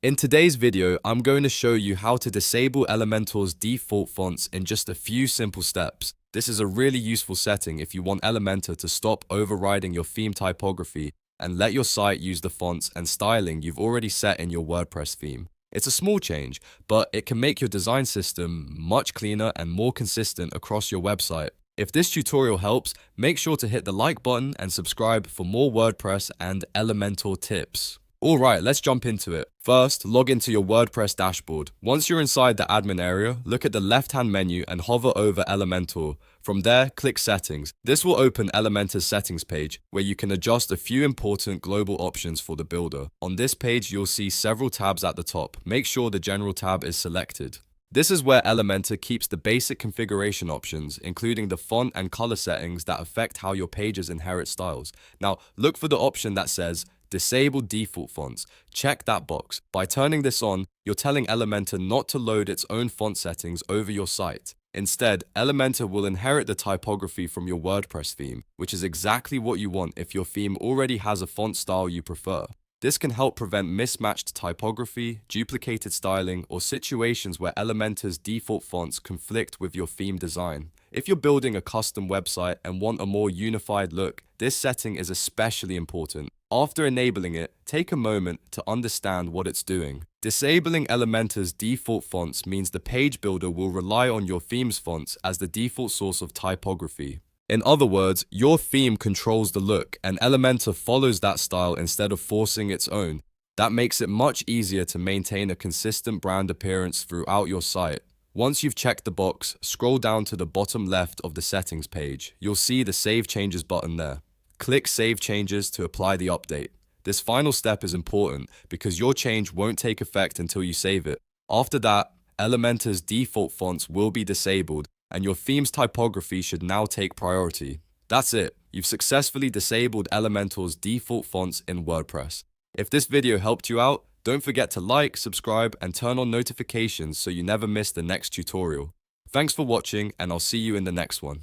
In today's video, I'm going to show you how to disable Elementor's default fonts in just a few simple steps. This is a really useful setting if you want Elementor to stop overriding your theme typography and let your site use the fonts and styling you've already set in your WordPress theme. It's a small change, but it can make your design system much cleaner and more consistent across your website. If this tutorial helps, make sure to hit the like button and subscribe for more WordPress and Elementor tips. Alright, let's jump into it. First, log into your WordPress dashboard. Once you're inside the admin area, look at the left-hand menu and hover over Elementor. From there, click Settings. This will open Elementor's settings page, where you can adjust a few important global options for the builder. On this page, you'll see several tabs at the top. Make sure the General tab is selected. This is where Elementor keeps the basic configuration options, including the font and color settings that affect how your pages inherit styles. Now, look for the option that says Disable default fonts. Check that box. By turning this on, you're telling Elementor not to load its own font settings over your site. Instead, Elementor will inherit the typography from your WordPress theme, which is exactly what you want if your theme already has a font style you prefer. This can help prevent mismatched typography, duplicated styling, or situations where Elementor's default fonts conflict with your theme design. If you're building a custom website and want a more unified look, this setting is especially important. After enabling it, take a moment to understand what it's doing. Disabling Elementor's default fonts means the page builder will rely on your theme's fonts as the default source of typography. In other words, your theme controls the look, and Elementor follows that style instead of forcing its own. That makes it much easier to maintain a consistent brand appearance throughout your site. Once you've checked the box, scroll down to the bottom left of the settings page. You'll see the Save Changes button there. Click Save Changes to apply the update. This final step is important because your change won't take effect until you save it. After that, Elementor's default fonts will be disabled, and your theme's typography should now take priority. That's it. You've successfully disabled Elementor's default fonts in WordPress. If this video helped you out, don't forget to like, subscribe, and turn on notifications so you never miss the next tutorial. Thanks for watching, and I'll see you in the next one.